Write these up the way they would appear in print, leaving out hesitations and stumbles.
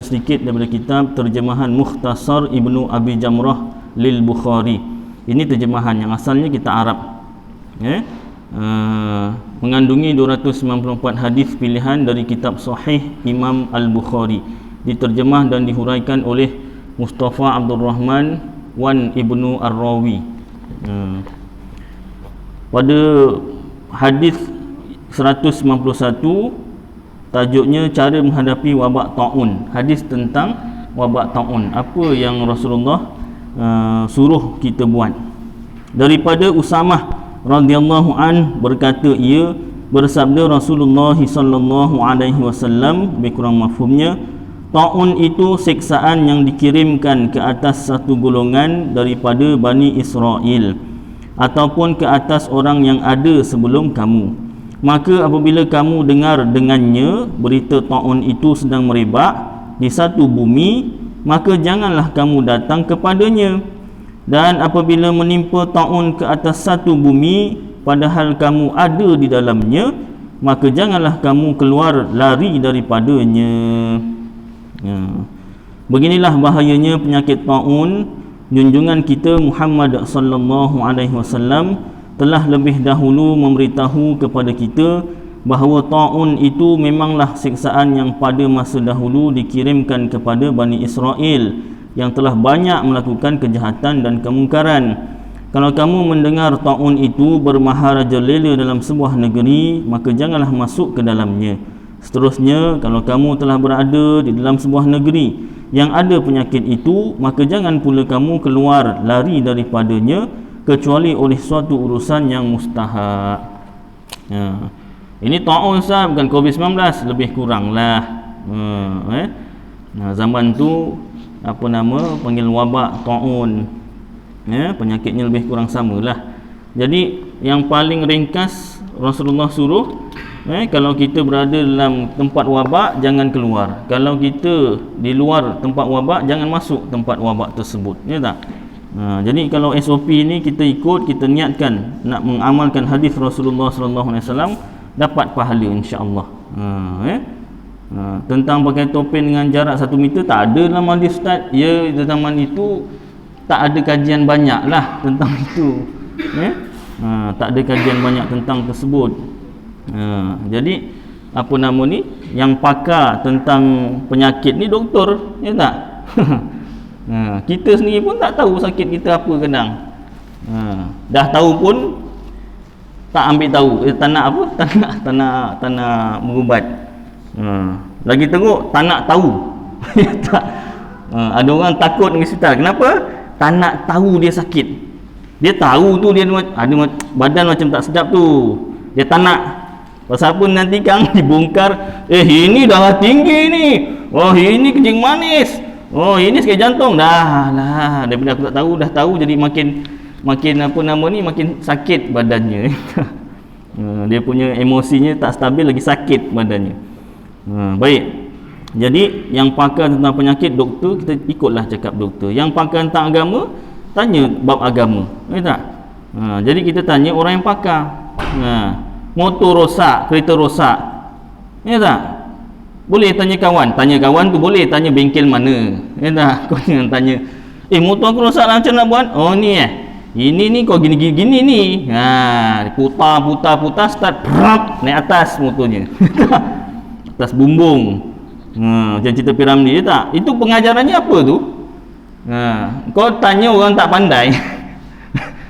sedikit daripada kitab terjemahan Mukhtasar Ibnu Abi Jamrah lil Bukhari. Ini terjemahan yang asalnya kita Arab. Mengandungi 294 hadis pilihan dari kitab Sahih Imam Al-Bukhari. Diterjemah dan dihuraikan oleh Mustafa Abdul Rahman Wan Ibnu Ar-Rawi. Pada hadis 191, tajuknya cara menghadapi wabak taun. Hadis tentang wabak taun, apa yang Rasulullah suruh kita buat. Daripada Usamah radhiyallahu an berkata, ia bersabda Rasulullah sallallahu alaihi wasallam, lebih kurang mafhumnya, taun itu siksaan yang dikirimkan ke atas satu golongan daripada Bani Israel ataupun ke atas orang yang ada sebelum kamu. Maka apabila kamu dengar dengannya berita taun itu sedang merebak di satu bumi, maka janganlah kamu datang kepadanya. Dan apabila menimpa taun ke atas satu bumi padahal kamu ada di dalamnya, maka janganlah kamu keluar lari daripadanya. Beginilah bahayanya penyakit taun. Junjungan kita Muhammad sallallahu alaihi wasallam telah lebih dahulu memberitahu kepada kita bahawa taun itu memanglah siksaan yang pada masa dahulu dikirimkan kepada Bani Israel yang telah banyak melakukan kejahatan dan kemungkaran. Kalau kamu mendengar taun itu bermaharajalela dalam sebuah negeri, maka janganlah masuk ke dalamnya. Seterusnya, kalau kamu telah berada di dalam sebuah negeri yang ada penyakit itu, maka jangan pula kamu keluar lari daripadanya kecuali oleh suatu urusan yang mustahak. Ini taun sah, bukan COVID-19, lebih kurang lah. Zaman tu panggil wabak taun. Penyakitnya lebih kurang samalah. Jadi yang paling ringkas Rasulullah suruh, kalau kita berada dalam tempat wabak, jangan keluar. Kalau kita di luar tempat wabak, jangan masuk tempat wabak tersebut. Ya tak? Jadi kalau SOP ni kita ikut, kita niatkan nak mengamalkan hadis Rasulullah sallallahu alaihi wasallam, dapat pahala insya-Allah. Tentang pakai topeng dengan jarak 1 meter, tak ada dalam hadis Ustaz. Ya, di zaman itu tak ada kajian banyak lah tentang itu. Tak ada kajian banyak tentang tersebut. Jadi yang pakar tentang penyakit ni doktor, ya tak? Kita sendiri pun tak tahu sakit kita apa kadang. Dah tahu pun tak ambil tahu. Tak nak berubat. Lagi teruk tak nak tahu. Ada orang takut dengan hospital. Kenapa? Tak nak tahu dia sakit. Dia tahu tu dia ada badan macam tak sedap tu. Dia tak nak. Pasal apa nanti Kang dibongkar, ini darah tinggi ni. Oh, ini kencing manis. Oh, ini sakit jantung. Dah lah, daripada aku tak tahu, dah tahu, jadi makin makin sakit badannya. Dia punya emosinya tak stabil, lagi sakit badannya. Baik. Jadi yang pakar tentang penyakit doktor, kita ikutlah cakap doktor. Yang pakar tentang agama, tanya bab agama. Betul tak? Jadi kita tanya orang yang pakar. Motor rosak, kereta rosak. Ya tak? Boleh tanya kawan. Tanya kawan tu boleh, tanya bengkel mana. Ya tak? Kau jangan tanya, motor aku rosak lah, macam nak buat? Oh ni ini ni kau gini ni. Putar start, naik atas motornya. Atas bumbung. Macam cerita Piramli, tak? Itu pengajarannya apa tu? Kau tanya orang tak pandai.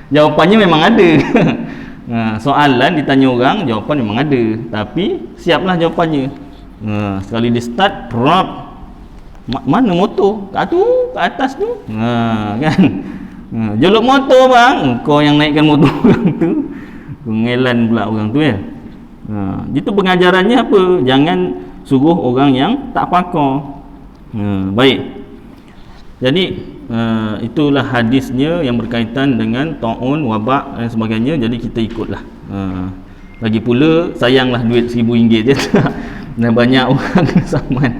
Jawapannya memang ada. Soalan ditanya orang, jawapan memang ada, tapi siaplah jawapannya. Sekali di start, mana motor? Kat atas tu. Kan? Jolok motor bang, kau yang naikkan motor orang tu. Pengelan pula orang tu ya. Itu pengajarannya apa? Jangan suruh orang yang tak pakar. Baik. Jadi itulah hadisnya yang berkaitan dengan taun, wabak dan sebagainya. Jadi kita ikutlah. Lagi pula sayanglah duit RM1,000 je. Dan banyak orang saman.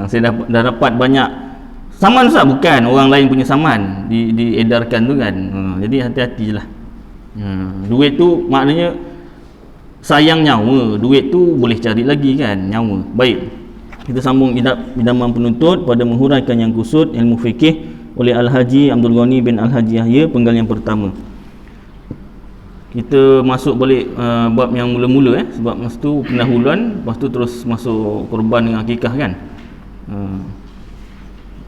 Saya dah dapat banyak saman, Ustaz, bukan orang lain punya saman diedarkan tu kan. Jadi hati-hatilah. Duit tu maknanya sayang nyawa. Duit tu boleh cari lagi kan, nyawa. Baik. Kita sambung idaman penuntut pada menghuraikan yang kusut ilmu fikih oleh Al-Haji Abdul Ghani bin Al-Haji Yahya, penggal yang pertama. Kita masuk balik bab yang mula-mula sebab masa tu pendahuluan, lepas tu terus masuk korban dengan akikah kan.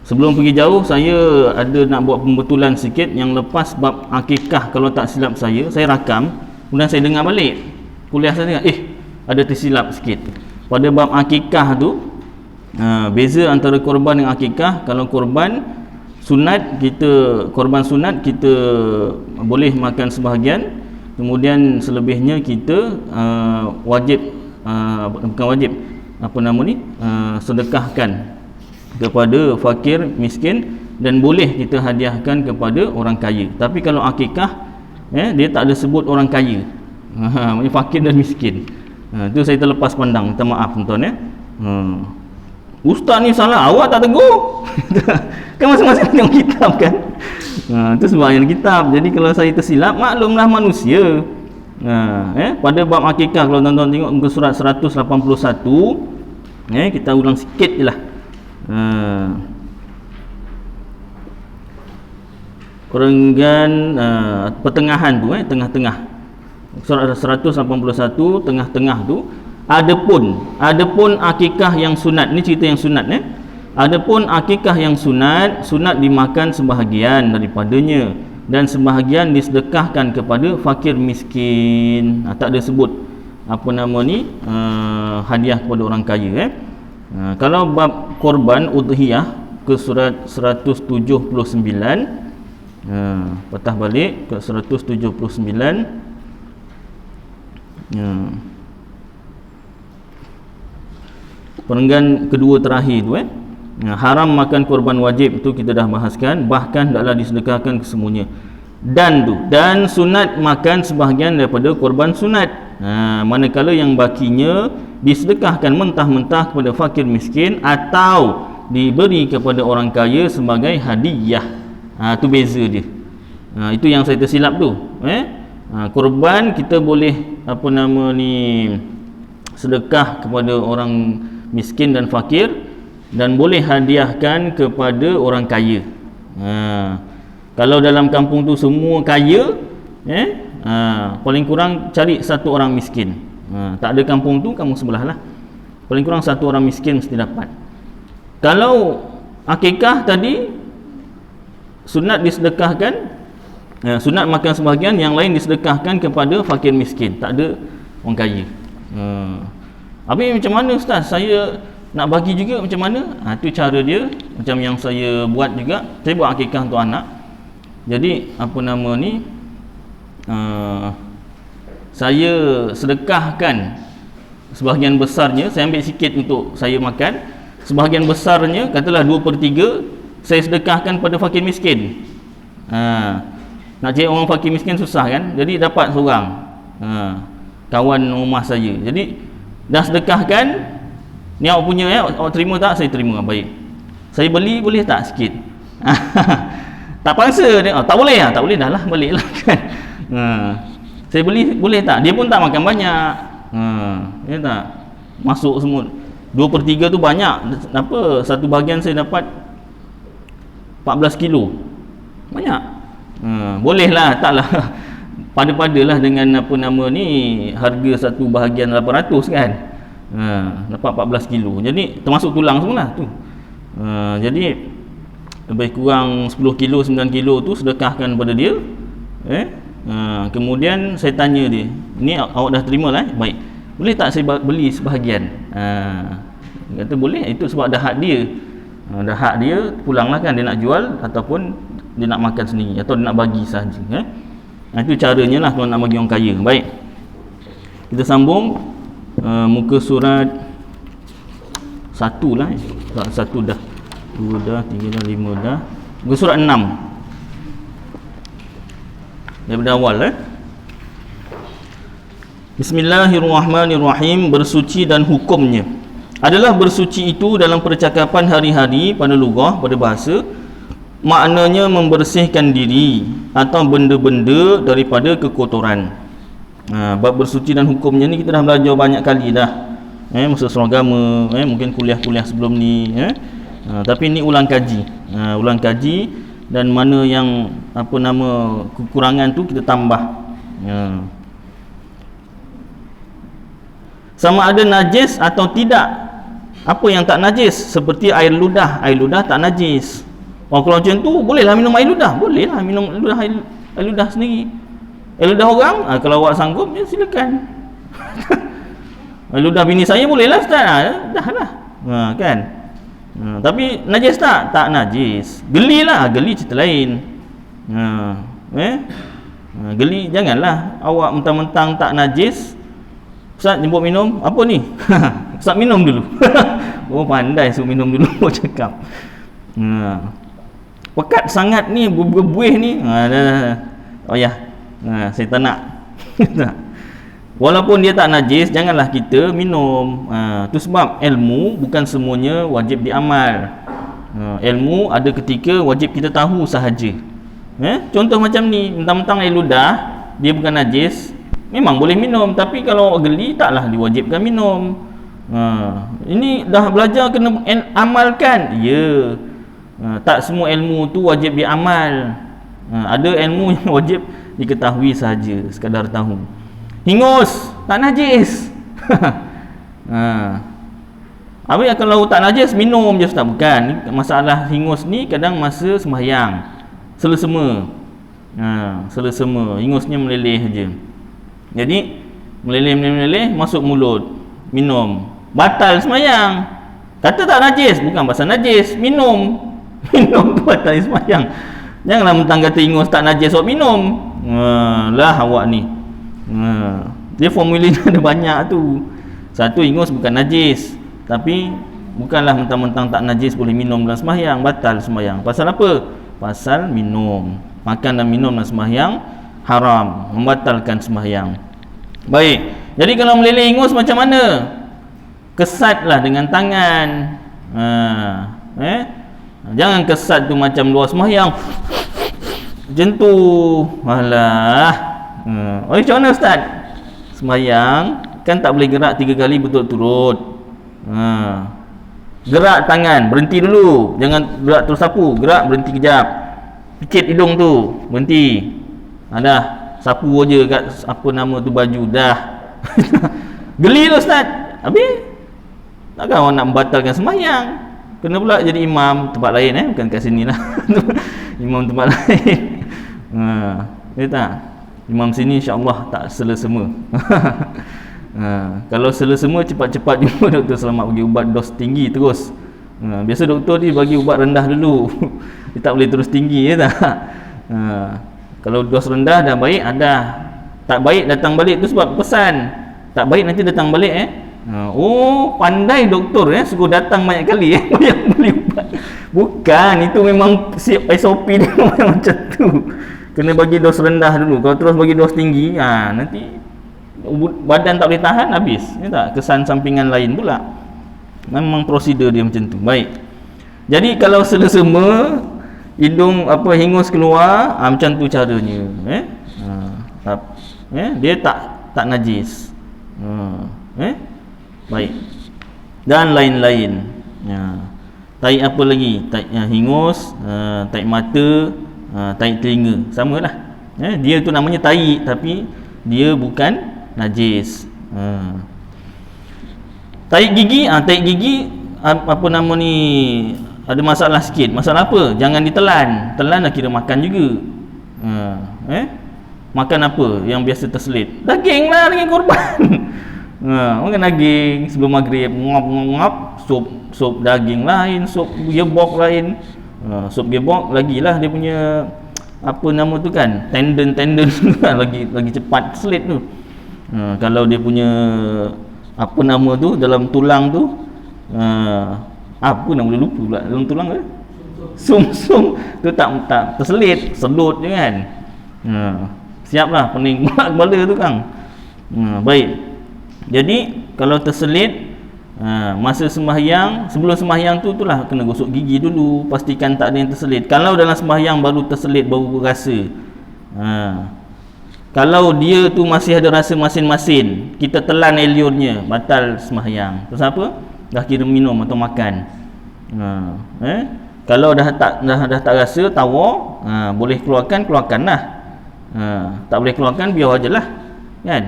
Sebelum pergi jauh, saya ada nak buat pembetulan sikit. Yang lepas bab akikah, kalau tak silap saya rakam, kemudian saya dengar balik kuliah saya, ada tersilap sikit pada bab akikah tu. Beza antara korban dengan akikah. Kalau korban sunat, korban sunat kita boleh makan sebahagian, kemudian selebihnya kita wajib, bukan wajib, sedekahkan kepada fakir miskin, dan boleh kita hadiahkan kepada orang kaya. Tapi kalau akikah, dia tak ada sebut orang kaya, maknanya fakir dan miskin. Itu saya terlepas pandang, minta maaf tuan-tuan Ustaz ni salah, awak tak tegur. Kan masing-masing tengok kitab kan. Itu sebab yang kitab. Jadi kalau saya tersilap, maklumlah manusia. Pada bab akikah, kalau tuan-tuan tengok muka surat 181, kita ulang sikit je lah. Perenggan pertengahan tu, tengah-tengah. Surat 181 tengah-tengah tu, Adapun akikah yang sunat, ni cerita yang sunat Adapun akikah yang sunat dimakan sebahagian daripadanya dan sebahagian disedekahkan kepada fakir miskin. Tak ada sebut hadiah kepada orang kaya. Kalau bab korban udhiyah ke surat 179, patah balik ke 179. Perenggan kedua terakhir tu haram makan korban wajib, itu kita dah bahaskan, bahkan hendaklah disedekahkan kesemuanya. Dan sunat makan sebahagian daripada korban sunat, manakala yang bakinya disedekahkan mentah-mentah kepada fakir miskin atau diberi kepada orang kaya sebagai hadiah. Itu beza dia. Itu yang saya tersilap tu. Korban kita boleh sedekah kepada orang miskin dan fakir, dan boleh hadiahkan kepada orang kaya. Kalau dalam kampung tu semua kaya, paling kurang cari satu orang miskin. Tak ada kampung tu, kampung sebelah lah, paling kurang satu orang miskin mesti dapat. Kalau akikah tadi sunat disedekahkan, sunat makan sebahagian, yang lain disedekahkan kepada fakir miskin, tak ada orang kaya. Habis macam mana Ustaz, saya nak bagi juga macam mana? Itu cara dia, macam yang saya buat juga. Saya buat akikah untuk anak. Jadi saya sedekahkan sebahagian besarnya, saya ambil sikit untuk saya makan, sebahagian besarnya, katalah 2/3, saya sedekahkan pada fakir miskin. Nak cari orang fakir miskin susah kan, jadi dapat seorang kawan rumah saya. Jadi dah sedekahkan, ni awak punya awak terima tak? Saya terima, baik. Saya beli boleh tak sikit? Tak paksa dia, tak boleh tak boleh, dah lah baliklah kan. Saya beli boleh tak? Dia pun tak makan banyak. Ya tak? Masuk semua 2/3 tu banyak. Satu bahagian saya dapat 14 kilo. Banyak. Bolehlah, taklah pada-padalah dengan harga satu bahagian 800 kan. Dapat 14 kilo. Jadi termasuk tulang semualah tu. Jadi lebih kurang 10 kilo, 9 kilo tu sedekahkan pada dia. Kemudian saya tanya dia, ni awak dah terima lah, baik, boleh tak saya beli sebahagian? Dia kata boleh, itu sebab dah hak dia. Dah hak dia, pulanglah kan, dia nak jual ataupun dia nak makan sendiri atau dia nak bagi sahaja. Itu caranya lah kalau nak bagi orang kaya. Baik, kita sambung muka surat 1 lah. Surat 1 dah, 2 dah, 3 dah, 5 dah. Muka surat 6 daripada awal. Bismillahirrahmanirrahim. Bersuci dan hukumnya adalah bersuci itu dalam percakapan hari-hari pada lugah, pada bahasa, maknanya membersihkan diri atau benda-benda daripada kekotoran. Bab bersuci dan hukumnya ni kita dah belajar banyak kali dah. masa seragama, mungkin kuliah-kuliah sebelum ni, tapi ni ulang kaji. Ulang kaji, dan mana yang kekurangan tu kita tambah. Sama ada najis atau tidak. Apa yang tak najis? Seperti air ludah. Air ludah tak najis. Kalau macam tu, bolehlah minum air ludah. Bolehlah minum air ludah sendiri. Air ludah orang, kalau awak sanggup, ya silakan. Air ludah bini saya bolehlah Ustaz. Dah lah. Kan? Tapi najis tak? Tak najis. Geli lah. Geli cerita lain. Geli, janganlah awak mentang-mentang tak najis, Ustaz jemput minum, apa ni? Ustaz minum dulu. Oh pandai suruh minum dulu. Oh cakap. Pekat sangat ni, berbuih ni. Oh ya. Saya tak nak. Walaupun dia tak najis, janganlah kita minum. Tu sebab ilmu bukan semuanya wajib diamal. Ilmu ada ketika wajib kita tahu sahaja. Contoh macam ni, mentang-mentang air ludah, dia bukan najis, memang boleh minum. Tapi kalau geli, taklah diwajibkan minum. Ini dah belajar, kena amalkan. Ya. Tak semua ilmu tu wajib diamal. Ada ilmu yang wajib diketahui sahaja, sekadar tahu. Hingus tak najis. Habis kalau tak najis minum je Ustaz. Bukan. Masalah hingus ni kadang masa sembahyang, selesema. Selesema, hingusnya meleleh je. Jadi meleleh masuk mulut, minum, batal sembahyang. Kata tak najis, bukan pasal najis, minum. Minum tu batal sembahyang. Janganlah mentang kata ingus tak najis awak minum. Lah awak ni. Dia formulanya ada banyak tu. Satu, ingus bukan najis, tapi bukanlah mentang-mentang tak najis boleh minum dalam sembahyang, batal sembahyang. Pasal apa? Pasal minum. Makan dan minum dalam sembahyang haram, membatalkan sembahyang. Baik. Jadi kalau meleleh ingus macam mana? Kesatlah dengan tangan. Jangan kesat tu macam luar sembahyang. Macam tu. Alah. Macam mana Ustaz? Sembahyang kan tak boleh gerak 3 kali berturut-turut. Gerak tangan, berhenti dulu. Jangan gerak terus sapu. Gerak, berhenti kejap. Picit hidung tu, berhenti. Dah, sapu aja kat tu baju dah. Geli tu Ustaz. Habis takkan awak nak membatalkan sembahyang? Kena pula jadi imam tempat lain, bukan kat sini lah. Imam tempat lain. Dia tak? Imam sini insya-Allah tak selesema. Kalau selesema cepat-cepat jumpa Doktor Selamat bagi ubat dos tinggi terus. Biasa doktor ni bagi ubat rendah dulu. Dia tak boleh terus tinggi, ya tak? Kalau dos rendah dah baik, tak baik datang balik tu sebab pesan. Tak baik nanti datang balik Oh, pandai doktor suruh datang banyak kali yang beli ubat. Bukan, itu memang SOP dia macam tu. Kena bagi dos rendah dulu. Kalau terus bagi dos tinggi, nanti badan tak boleh tahan, habis. Ya tak? Kesan sampingan lain pula. Memang prosedur dia macam tu. Baik. Jadi kalau selesema hidung hingus keluar, macam tu caranya. Dia tak najis. Baik. Dan lain-lain. Taik apa lagi? Taik hingus, taik mata, taik telinga. Samalah. Dia tu namanya taik, tapi dia bukan najis. Taik gigi, ada masalah sikit. Masalah apa? Jangan ditelan. Telan dah kira makan juga. Makan apa yang biasa terselit? Daging lah, daging korban. Makan daging sebelum maghrib, ngap-ngap, sup daging lain, sup gearbox lain. Sup gearbox lagilah dia punya tu kan, tendon lagi cepat terselit tu. Kalau dia punya dalam tulang tu, boleh lupa pula dalam tulang ke? Sum-sum tu tak terselit, sedut je kan. Siaplah pening kepala tu kan. Baik. Jadi kalau terselit, masa sembahyang, sebelum sembahyang tu itulah kena gosok gigi dulu, pastikan tak ada yang terselit. Kalau dalam sembahyang baru terselit, baru rasa, Kalau dia tu masih ada rasa masin-masin, kita telan air liurnya, batal sembahyang. Terus apa? Dah kira minum atau makan. Kalau dah tak rasa tawar, boleh keluarkanlah. Tak boleh keluarkan, biar ajalah, kan?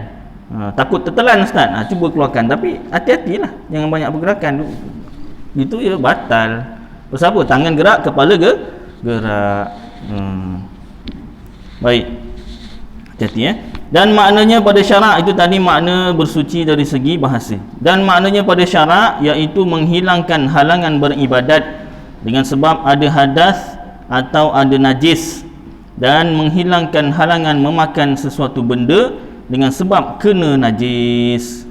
Takut tertelan ustaz, cuba keluarkan, tapi hati-hatilah, jangan banyak pergerakan. Itu ya batal. Terus apa? Tangan gerak, kepala gerak. Baik, hati-hati ya. Dan maknanya pada syarak itu tadi makna bersuci dari segi bahasa. Dan maknanya pada syarak iaitu menghilangkan halangan beribadat dengan sebab ada hadas atau ada najis, dan menghilangkan halangan memakan sesuatu benda dengan sebab kena najis.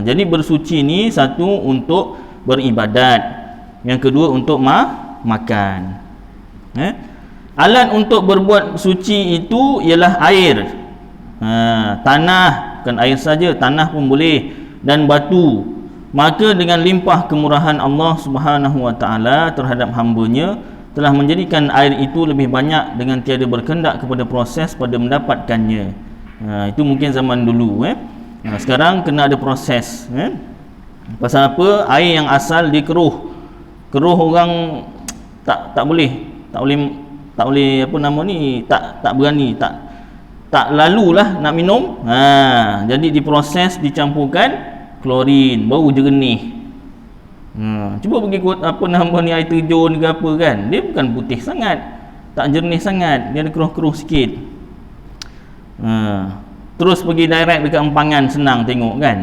Jadi bersuci ni satu untuk beribadat, yang kedua untuk makan. Alat untuk berbuat suci itu ialah air, tanah, bukan air saja, tanah pun boleh, dan batu. Maka dengan limpah kemurahan Allah Subhanahu wa taala terhadap hamba-Nya telah menjadikan air itu lebih banyak dengan tiada berkendak kepada proses pada mendapatkannya. Itu mungkin zaman dulu. Sekarang kena ada proses. Pasal apa? Air yang asal dia keruh orang tak boleh apa nama ni, tak berani, tak lalulah nak minum. Jadi diproses, dicampurkan klorin, baru jernih. Cuba pergi apa nama ni, air terjun ke apa kan, dia bukan putih sangat, tak jernih sangat, dia ada keruh-keruh sikit. Terus pergi direct dekat empangan, senang tengok kan,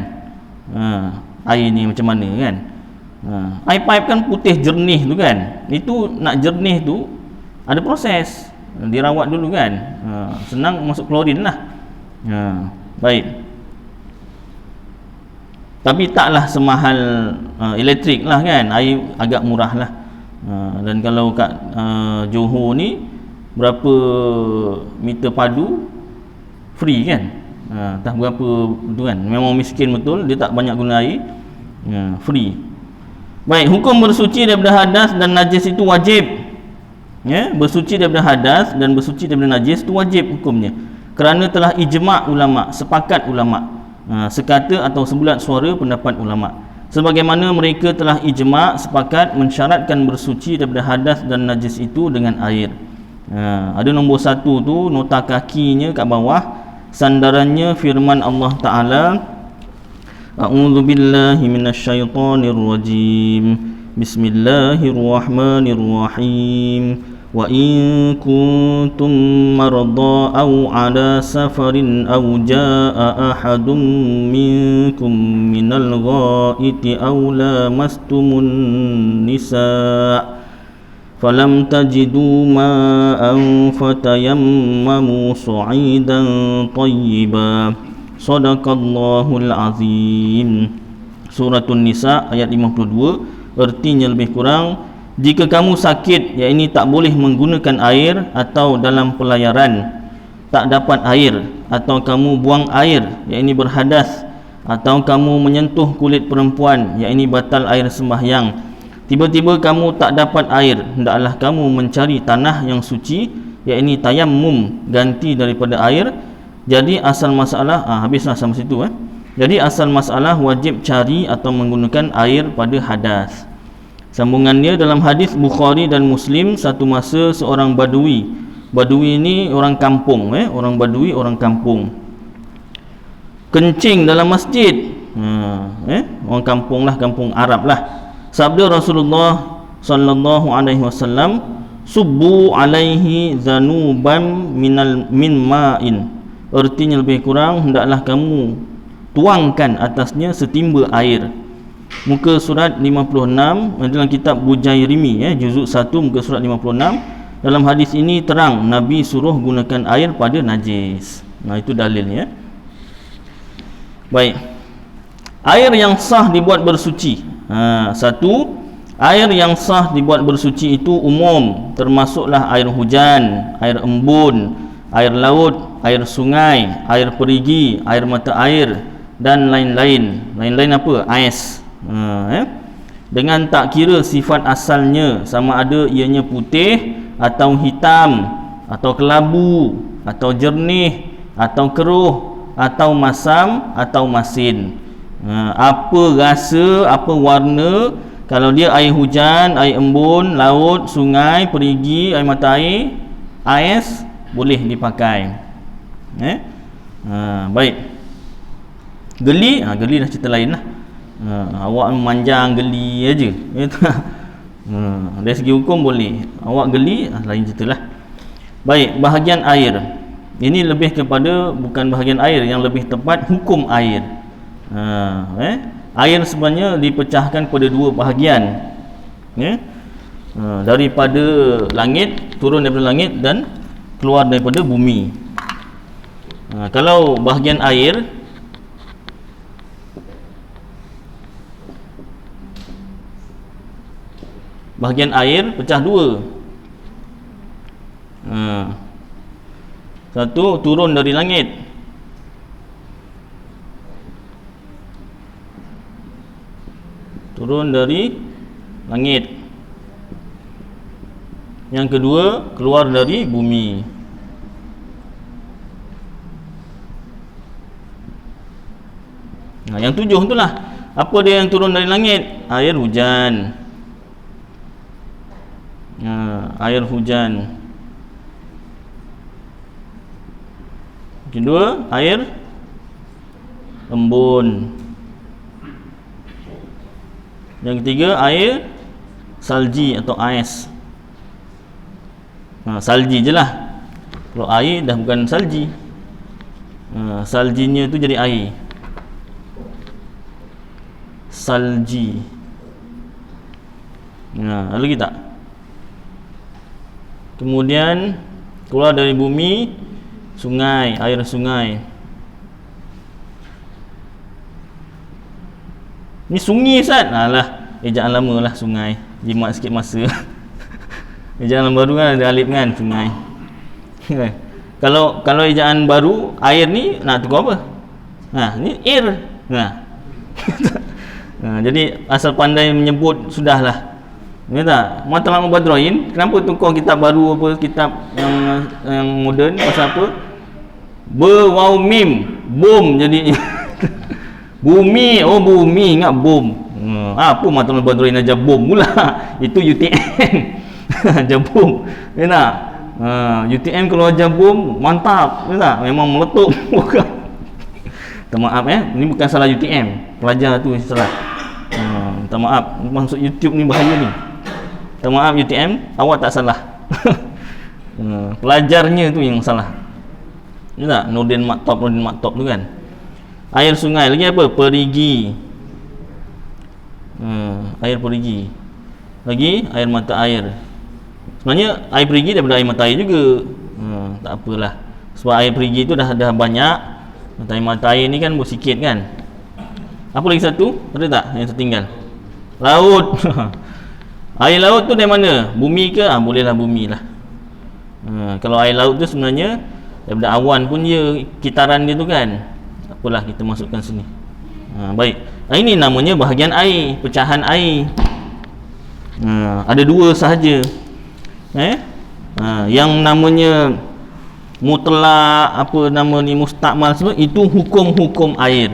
air ni macam mana kan. Air pipe kan putih jernih tu kan, itu nak jernih tu ada proses, dirawat dulu kan. Senang masuk klorin lah. Baik, tapi taklah semahal elektrik lah kan, air agak murah lah. Dan kalau kat Johor ni berapa meter padu free kan, tak berapa tu kan, memang miskin betul, dia tak banyak guna air, free. Baik, hukum bersuci daripada hadas dan najis itu wajib. Bersuci daripada hadas dan bersuci daripada najis itu wajib hukumnya, kerana telah ijma' ulama', sepakat ulama', sekata atau sebulat suara pendapat ulama', sebagaimana mereka telah ijma' sepakat mensyaratkan bersuci daripada hadas dan najis itu dengan air. Ada nombor 1 tu, nota kakinya kat bawah, sandarannya firman Allah Ta'ala, A'udzu billahi minasyaitonir rajim. Bismillahirrahmanirrahim. Wa in kuntum marada aw ala safarin aw jaa ahadun minkum minal ghaiti aw lamastumun nisa falam tajidu ma'an fatayammamu sa'idan tayyiba. Sadaqallahul azim. Suratun Nisa ayat 52. Artinya lebih kurang, jika kamu sakit, yakni tak boleh menggunakan air, atau dalam pelayaran tak dapat air, atau kamu buang air, yakni berhadas, atau kamu menyentuh kulit perempuan, yakni batal air sembahyang, tiba-tiba kamu tak dapat air, hendaklah kamu mencari tanah yang suci, yakni tayammum, ganti daripada air. Jadi asal masalah, habislah sampai situ. Jadi asal masalah wajib cari atau menggunakan air pada hadas. Sambungannya, dalam hadis Bukhari dan Muslim, satu masa seorang badui ini orang kampung, orang badui, orang kampung, kencing dalam masjid. Orang kampung lah, kampung Arab lah. Sabda Rasulullah sallallahu alaihi wasallam, subbu alaihi zanuban min ma'in. Artinya lebih kurang, hendaklah kamu tuangkan atasnya setimba air. Muka surat 56 dalam kitab Bujairimi, juzuk 1 muka surat 56. Dalam hadis ini terang Nabi suruh gunakan air pada najis. Itu dalilnya. Baik, air yang sah dibuat bersuci. Satu, air yang sah dibuat bersuci itu umum, termasuklah air hujan, air embun, air laut, air sungai, air perigi, air mata air, dan lain-lain. Lain-lain apa? Ais. Dengan tak kira sifat asalnya, sama ada ianya putih atau hitam, atau kelabu, atau jernih, atau keruh, atau masam, atau masin. Apa rasa, apa warna. Kalau dia air hujan, air embun, laut, sungai, perigi, air mata air, ais, boleh dipakai. Baik. Geli, geli dah cerita lain lah. Awak memanjang geli aja. Dari segi hukum boleh. Awak geli, lain cerita lah. Baik, bahagian air. Ini lebih kepada bukan bahagian air, yang lebih tepat hukum air. Air sebenarnya dipecahkan pada dua bahagian. Daripada langit, turun daripada langit dan keluar daripada bumi. Kalau bahagian air, pecah dua. Satu, turun dari langit. Turun dari langit. Yang kedua, keluar dari bumi. Yang tujuh itulah. Apa dia yang turun dari langit? Air hujan. Air hujan. Kedua, air embun. Yang ketiga, air salji atau ais. Salji je lah. Kalau air dah bukan salji. Saljinya tu jadi air. Salji. Ada lagi tak? Kemudian keluar dari bumi, sungai, air sungai. Ni sungai Ustaz. Alah, ejaan lama lah sungai. Jimat sikit masa. Ejaan baru kan ada alif kan, sungai. Kalau ejaan baru, air ni nak tukar apa? Ni air. Jadi asal pandai menyebut sudahlah. Ya tak? Matlamat Badruin, kenapa tukar kitab baru apa, kitab yang moden pasal apa? Waw mim, bom jadi bumi, bumi, ingat bom. Apa Matlamat Badruin aja bom pula. Itu UTM. Aja bom. Ya tak? UTM kalau aja bom mantap, ya tak? Memang meletup. Maaf ini bukan salah UTM. Pelajar tu salah. Minta maaf, maksud YouTube ni bahaya ni. Minta maaf UTM, awak tak salah. Pelajarnya tu yang salah. Ya tak? Nurdin Maktop tu kan. Air sungai, lagi apa? Perigi. Air perigi. Lagi air mata air. Sebenarnya air perigi daripada air mata air juga. Tak apalah. Sebab air perigi tu dah banyak. Mata air ni kan sikit kan. Apa lagi satu? Ada tak yang tertinggal? Laut. Air laut tu dari mana? Bumi ke? Bolehlah bumi lah. Kalau air laut tu sebenarnya daripada awan pun dia, kitaran dia tu kan. Apalah, kita masukkan sini. Baik. Ini namanya bahagian air, pecahan air. Ada dua sahaja. Yang namanya mutlak, apa nama ni, mustakmal semua, itu hukum-hukum air.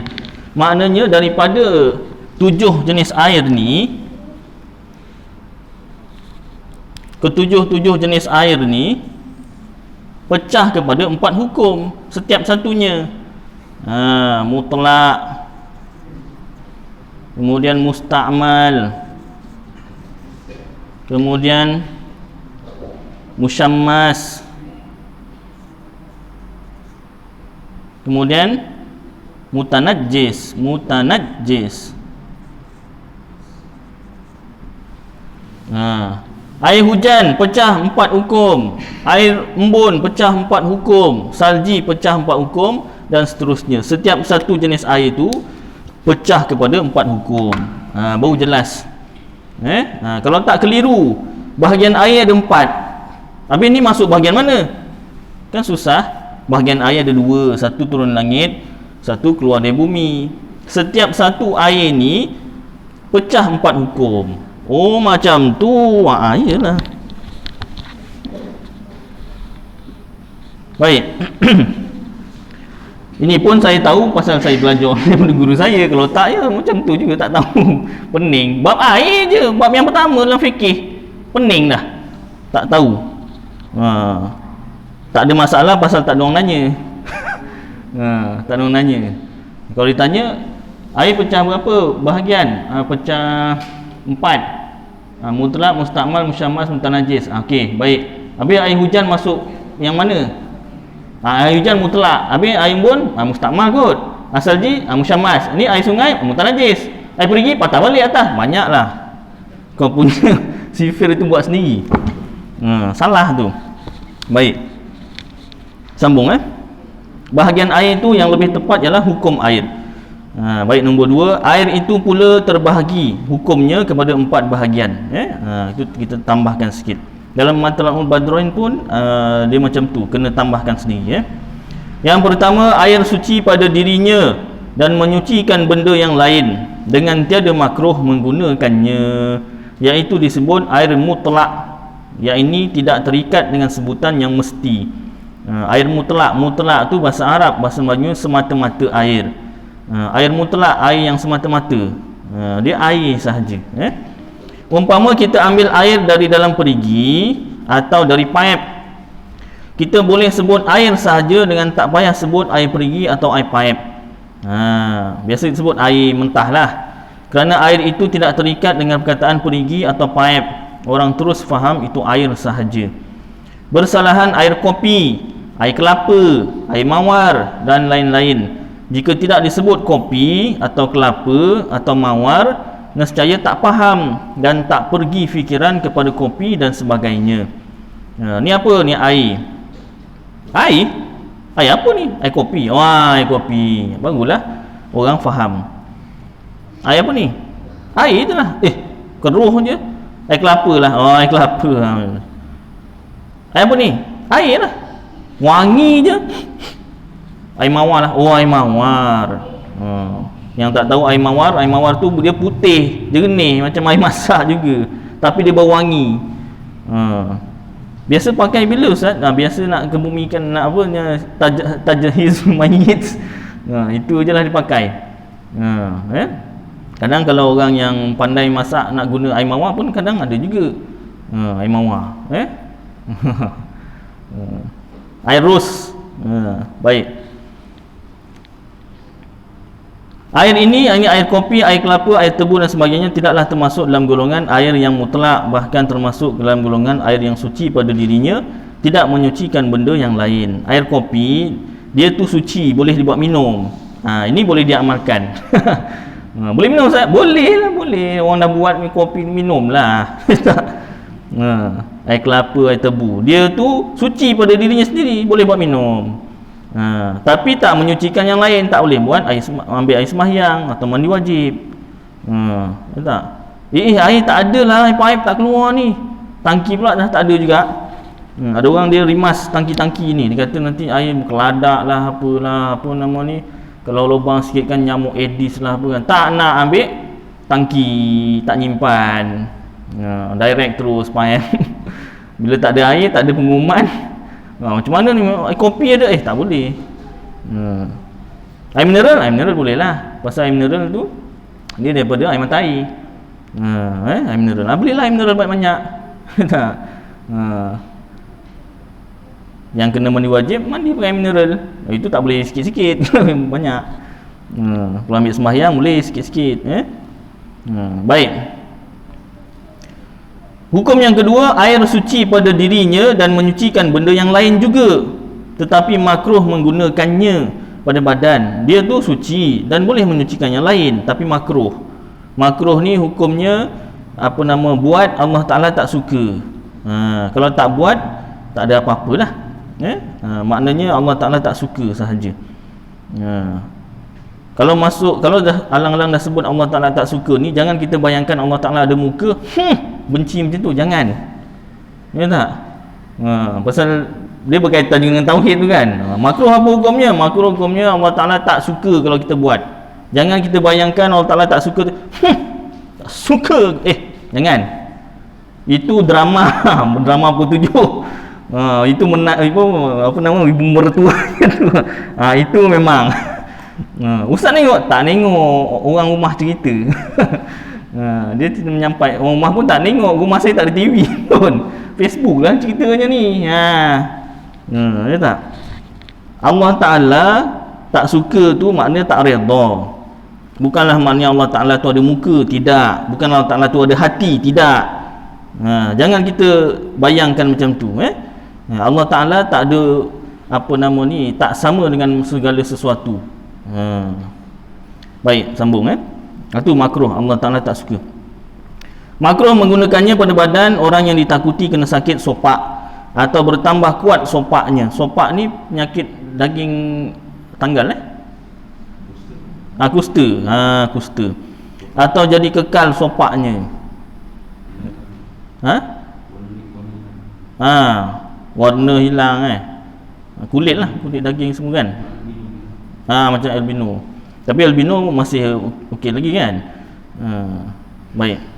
Maknanya daripada 7 jenis air ni, ketujuh jenis air ni pecah kepada 4 hukum setiap satunya. Mutlak, kemudian mustakmal, kemudian musyammas, kemudian mutanajjis. Air hujan pecah 4 hukum, air embun pecah 4 hukum, salji pecah 4 hukum, dan seterusnya. Setiap satu jenis air itu pecah kepada 4 hukum. Baru jelas. Kalau tak keliru, bahagian air ada 4. Habis ni masuk bahagian mana? Kan susah. Bahagian air ada 2, satu turun langit, satu keluar dari bumi. Setiap satu air ni pecah 4 hukum. Macam tu. Iyalah. Baik. Ini pun saya tahu pasal saya belajar daripada guru saya. Kalau tak, ya macam tu juga, tak tahu. Pening. Bab air je, bab yang pertama dalam fikih. Pening dah. Tak tahu. Tak ada masalah pasal tak ada orang nanya. Tak ada orang nanya. Kalau ditanya, air pecah berapa bahagian? Pecah 4. Mutlak, mustakmal, musyammas, mutanajis. Okey, baik. Habis air hujan masuk yang mana? Air hujan mutlak. Habis air embun mustakmal kot. Asal ji musyammas. Ni air sungai mutanajis. Air perigi patah balik atas. Banyaklah. Kau punya sifir itu buat sendiri. Salah tu. Baik. Sambung Bahagian air itu yang lebih tepat ialah hukum air. Baik, nombor 2, air itu pula terbahagi hukumnya kepada 4 bahagian. Itu kita tambahkan sikit. Dalam Matla'ul Badroin pun dia macam tu, kena tambahkan sendiri. Yang pertama, air suci pada dirinya dan menyucikan benda yang lain dengan tiada makruh menggunakannya, iaitu disebut air mutlak. Yang ini tidak terikat dengan sebutan yang mesti. Air mutlak, mutlak tu bahasa Arab, bahasa Melayu semata-mata air. Air mutlak, air yang semata-mata, dia air sahaja. Umpama kita ambil air dari dalam perigi atau dari paip, kita boleh sebut air sahaja dengan tak payah sebut air perigi atau air paip. Biasa disebut air mentah lah, kerana air itu tidak terikat dengan perkataan perigi atau paip. Orang terus faham itu air sahaja. Bersalahan air kopi, air kelapa, air mawar dan lain-lain. Jika tidak disebut kopi atau kelapa atau mawar, nescaya tak faham dan tak pergi fikiran kepada kopi dan sebagainya. Ni apa ni? Air. Air? Air apa ni? Air kopi. Wah, air kopi. Baguslah, orang faham. Air apa ni? Air je lah. Keruh je. Air kelapa lah. Oh, air kelapa. Air apa ni? Air lah. Wangi je. Air mawar lah. Oh, air mawar. Yang tak tahu air mawar tu dia putih, jernih macam air masak juga, tapi dia bau wangi. Biasa pakai bila Ustaz? Biasa nak kebumikan, nak apa, tajahiz mayit. Itu je lah dipakai. Kadang kalau orang yang pandai masak nak guna air mawar pun kadang ada juga. Air mawar. Air ros. Baik. Air ini, air kopi, air kelapa, air tebu dan sebagainya tidaklah termasuk dalam golongan air yang mutlak, bahkan termasuk dalam golongan air yang suci pada dirinya, tidak menyucikan benda yang lain. Air kopi, dia tu suci, boleh dibuat minum. Ini boleh diamalkan. Boleh minum Ustaz? Boleh lah, boleh. Orang dah buat kopi, minum lah. Air kelapa, air tebu, dia tu suci pada dirinya sendiri, boleh buat minum. Tapi tak menyucikan yang lain. Tak boleh buat ambil air sembahyang atau mandi wajib. Tak. Air tak ada lah, air paip tak keluar ni. Tangki pula dah tak ada juga. Ada orang dia rimas tangki-tangki ni, dia kata nanti air keladak lah, apalah, apa nama ni, kalau lubang sikit kan nyamuk Aedes lah apa kan. Tak nak ambil tangki, tak nyimpan, direct terus paip. Bila tak ada air, tak ada pengumuman, macam mana ni, air kopi ada? Tak boleh. Air mineral boleh lah. Pasal air mineral tu dia daripada air mata air. Air mineral. Belilah air mineral banyak-banyak. Tak. Yang kena mandi wajib, mandi pakai air mineral. Itu tak boleh sikit-sikit. Banyak. Kalau ambil sembahyang boleh sikit-sikit. Baik. Hukum yang kedua, air suci pada dirinya dan menyucikan benda yang lain juga, tetapi makruh menggunakannya pada badan. Dia tu suci dan boleh menyucikan yang lain, tapi makruh. Makruh ni hukumnya buat, Allah Ta'ala tak suka. Kalau tak buat, tak ada apa-apalah. Maknanya Allah Ta'ala tak suka sahaja. Kalau dah alang-alang dah sebut Allah Ta'ala tak suka ni, jangan kita bayangkan Allah Ta'ala ada muka benci macam tu, jangan. Ya tak? Pasal dia berkaitan dengan tauhid tu kan. Makruh apa hukumnya? Makruh hukumnya Allah Ta'ala tak suka kalau kita buat. Jangan kita bayangkan Allah Ta'ala tak suka tu, tak suka. Jangan. Itu drama. Drama pukul 7. Itu apa nama ibu mertua tu. Itu memang. Ustaz tengok tak tengok orang rumah cerita. Dia menyampai orang rumah pun tak tengok, rumah saya tak ada TV pun. Facebook lah ceritanya ni. Ya tak? Allah Ta'ala tak suka tu maknanya tak redha. Bukanlah maknanya Allah Ta'ala tu ada muka, tidak. Bukan Allah Ta'ala tu ada hati, tidak. Jangan kita bayangkan macam tu. Allah Ta'ala tak ada apa nama ni, tak sama dengan segala sesuatu. Baik, sambung. Itu makruh, Allah Ta'ala tak suka. Makruh menggunakannya pada badan orang yang ditakuti kena sakit sopak atau bertambah kuat sopaknya. Sopak ni penyakit daging tanggal kusta. Kusta. Atau jadi kekal sopaknya. Warna hilang kulit lah, kulit daging semua kan. Macam albino. Tapi albino masih okey lagi kan. Baik.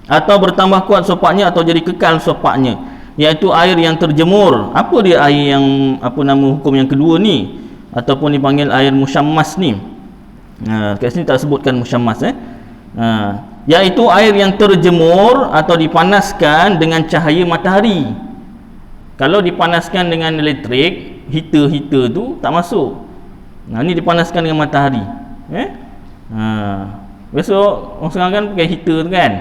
Atau bertambah kuat sopaknya atau jadi kekal sopaknya, iaitu air yang terjemur. Apa dia air yang apa nama hukum yang kedua ni, ataupun dipanggil air musyammas ni? Kat sini tak sebutkan musyammas iaitu air yang terjemur atau dipanaskan dengan cahaya matahari. Kalau dipanaskan dengan elektrik, heater tu tak masuk. Ni dipanaskan dengan matahari. Besok orang sekarang kan pakai heater tu kan.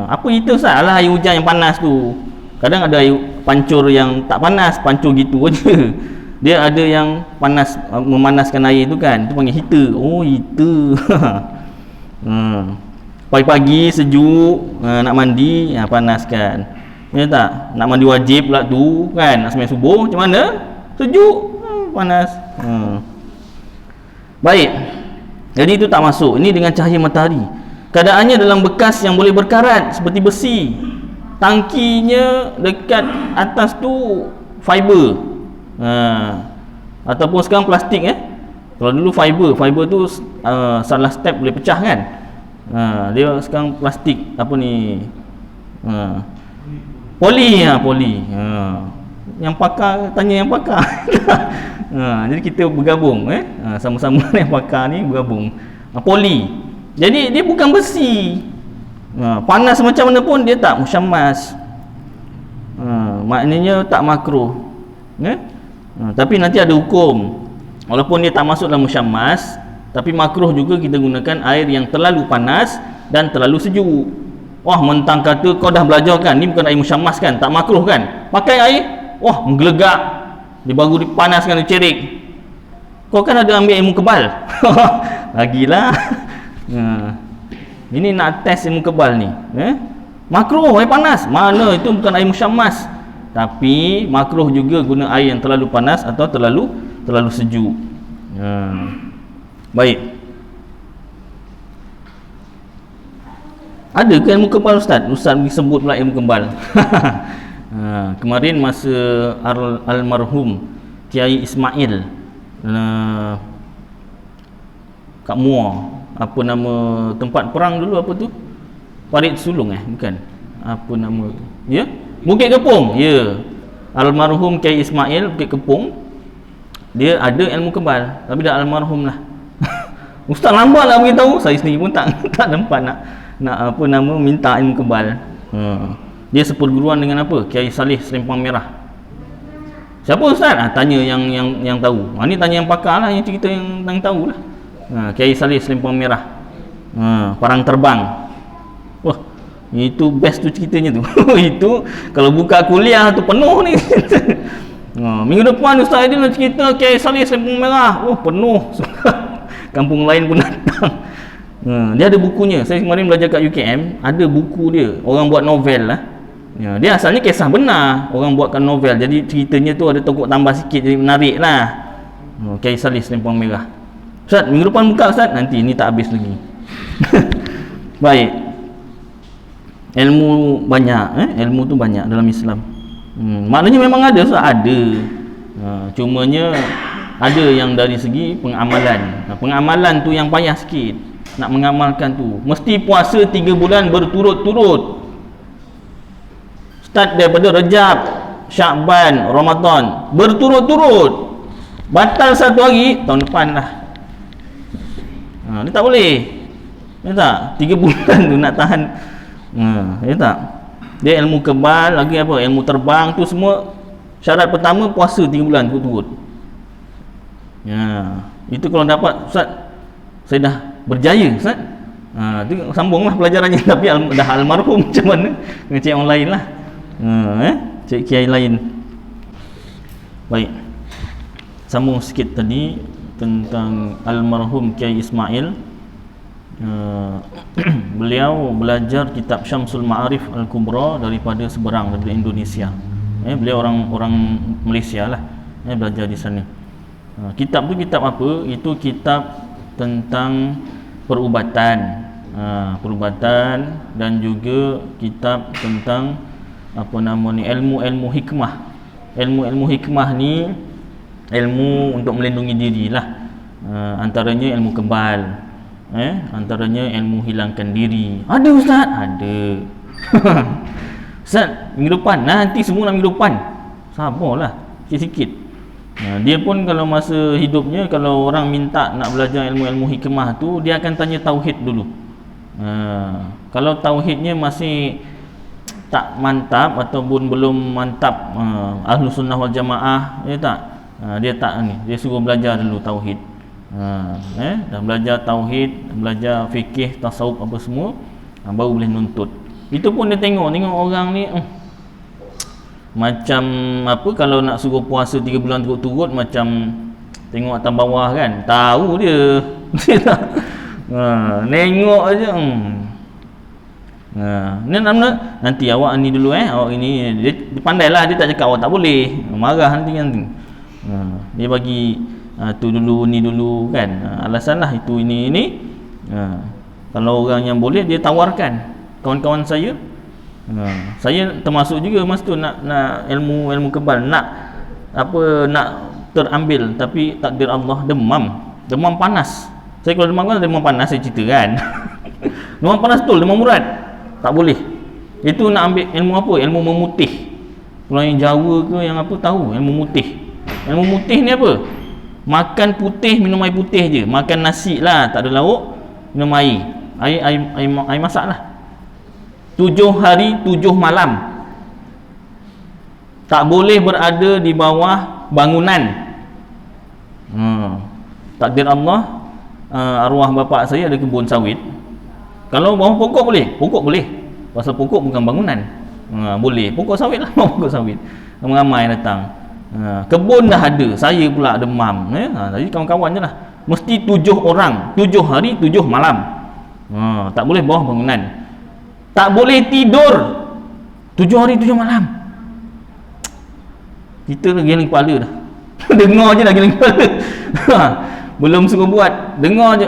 Apa heater Ustaz? Alah, air hujan yang panas tu. Kadang ada air pancur yang tak panas, pancur gitu aja. Dia ada yang panas, memanaskan air tu kan. Itu panggil heater. Heater. Pagi-pagi sejuk, nak mandi, panaskan. Ya tak? Nak mandi wajib pula tu kan. Nak sembahyang subuh macam mana? Sejuk, panas. Baik. Jadi itu tak masuk. Ini dengan cahaya matahari. Keadaannya dalam bekas yang boleh berkarat seperti besi. Tangkinya dekat atas tu fiber. Ataupun sekarang plastik Kalau dulu fiber tu salah step boleh pecah kan. Dia sekarang plastik apa ni? Poli. Yang pakar tanya yang pakar. Jadi kita bergabung sama-sama yang pakar ni bergabung. Poli. Jadi dia bukan besi. Panas macam mana pun dia tak musyammas. Maknanya tak makruh. Tapi nanti ada hukum. Walaupun dia tak masuk dalam musyammas, tapi makruh juga kita gunakan air yang terlalu panas dan terlalu sejuk. Mentang kata kau dah belajar kan, ni bukan air musyammas kan, tak makruh kan. Pakai air, menggelegak. Dia baru dipanaskan, dicerik. Kau kan ada ambil ilmu kebal. Lagilah. Ini nak test ilmu kebal ni. Makruh air panas. Mana itu bukan air musyammas. Tapi makruh juga guna air yang terlalu panas atau terlalu sejuk. Baik. Ada ke ilmu kebal Ustaz? Ustaz sebut pula ilmu kebal. Kemarin masa almarhum Kiai Ismail kat Muar, apa nama tempat perang dulu, apa tu? Parit Sulung bukan? Apa nama tu? Ya? Bukit Kepong. Ya. Almarhum Kiai Ismail Bukit Kepong. Dia ada ilmu kebal, tapi dah almarhum lah. Ustaz lambat lah beritahu. Saya sendiri pun tak nampak nak apa nama minta ilmu kebal. Dia seperguruan dengan apa? Kiai Saleh Selempang Merah. Siapa Ustaz? Tanya yang tahu. Ni tanya yang pakar lah, yang cerita yang tahu lah. Kiai Saleh Selempang Merah. Parang terbang. Itu best tu ceritanya tu. Itu kalau buka kuliah tu penuh ni. Minggu depan Ustaz Aidil nak cerita Kiai Saleh Selempang Merah. Penuh. Kampung lain pun datang. Dia ada bukunya. Saya kemarin belajar kat UKM, ada buku dia. Orang buat novel lah. Dia asalnya kisah benar, orang buatkan novel. Jadi ceritanya tu ada tokok tambah sikit, jadi menarik lah. Kiai Saleh Selempang Merah. Ustaz, minggu depan buka Ustaz. Nanti ni tak habis lagi. Baik. Ilmu banyak, ilmu tu banyak dalam Islam. Maknanya memang ada Ustaz, ada. Cumanya ada yang dari segi pengamalan. Pengamalan tu yang payah sikit. Nak mengamalkan tu mesti puasa 3 bulan berturut-turut. Start daripada Rejab Syakban, Ramadan berturut-turut, batal satu hari, tahun depan lah. Dia tak boleh. Ya tak? 3 bulan tu nak tahan. Ya tak? Dia ilmu kebal, lagi apa? Ilmu terbang tu semua. Syarat pertama puasa 3 bulan turut-turut. Ya, itu kalau dapat Ustaz, saya dah berjaya Ustaz. Tu sambunglah pelajarannya. Tapi dah almarhum macam mana? Dengan cik yang lain lah. Cik kiai lain. Baik. Sambung sikit tadi tentang almarhum Kiai Ismail. Beliau belajar kitab Syamsul Ma'arif Al-Kubra daripada seberang, daripada Indonesia. Beliau orang Malaysia lah, belajar di sana. Kitab tu kitab apa? Itu kitab tentang perubatan, perubatan, dan juga kitab tentang apa nama ni, ilmu-ilmu hikmah. Ilmu-ilmu hikmah ni ilmu untuk melindungi diri lah. Antaranya ilmu kebal, antaranya ilmu hilangkan diri. Ada Ustaz? Ada. Ustaz, minggu depan, nanti semua nak minggu depan. Sabarlah sikit-sikit. Dia pun kalau masa hidupnya, kalau orang minta nak belajar ilmu-ilmu hikmah tu, dia akan tanya tauhid dulu. Kalau tauhidnya masih tak mantap ataupun belum mantap, Ahlus Sunnah wal Jamaah, ya tak? Dia tak ni, dia suruh belajar dulu tauhid. Dah belajar tauhid, belajar fikih, tasawuf apa semua, baru boleh nuntut. Itu pun dia tengok orang ni macam apa, kalau nak suruh puasa 3 bulan turut-turut, macam tengok atas bawah kan, tahu dia. Dia tak nengok aja. Nanti awak ni dulu, awak ini, dia pandailah, dia tak cakap awak tak boleh, marah nanti. Dia bagi tu dulu, ni dulu kan, alasan lah itu, ini. Kalau orang yang boleh, dia tawarkan. Kawan-kawan saya, saya termasuk juga masa tu nak ilmu kebal, nak terambil, tapi takdir Allah demam panas. Saya kalau demam panas, saya cerita kan. Demam panas betul, demam murad, tak boleh. Itu nak ambil ilmu apa? Ilmu memutih. Kalau yang Jawa ke yang apa tahu ilmu mutih. Ilmu mutih ni apa? Makan putih, minum air putih je. Makan nasi lah, tak ada lauk, minum air masak lah. 7 hari 7 malam tak boleh berada di bawah bangunan. Takdir Allah, arwah bapa saya ada kebun sawit. Kalau bawah pokok boleh? Pokok boleh, pasal pokok bukan bangunan. Boleh, pokok sawit lah. Pokok sawit ramai datang. Kebun dah ada, saya pula demam. Jadi kawan-kawan je lah, mesti 7 orang, 7 hari 7 malam. Tak boleh bawah bangunan. Tak boleh tidur 7 hari 7 malam. Kita dah giling kepala dah. Dengar je dah giling kepala. Belum suruh buat, dengar je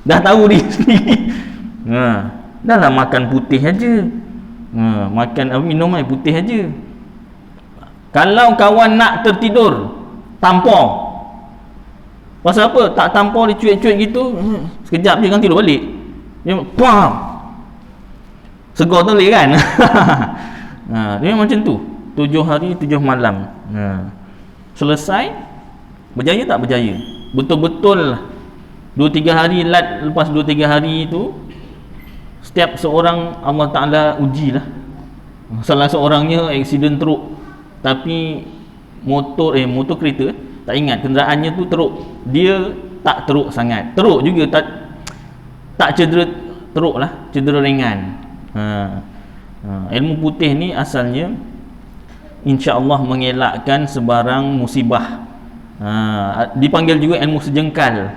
dah tahu dia sendiri. Dah lah makan putih aja. Minum air putih aja. Kalau kawan nak tertidur, tampar. Pasal apa? Tak tampar, dia cuik-cuik gitu, sekejap je kan tidur balik. Dia pam, segar tu boleh kan. Dia macam tu, 7 hari 7 malam. Selesai, berjaya tak berjaya? Betul-betul 2-3 hari lepas 2-3 hari itu, setiap seorang Allah Ta'ala ujilah. Salah seorangnya aksiden teruk, tapi motor kereta, tak ingat kenderaannya tu teruk. Dia tak teruk sangat, teruk juga, tak cedera teruk lah, cedera ringan. Ilmu putih ni asalnya insya-Allah mengelakkan sebarang musibah. Dipanggil juga ilmu sejengkal.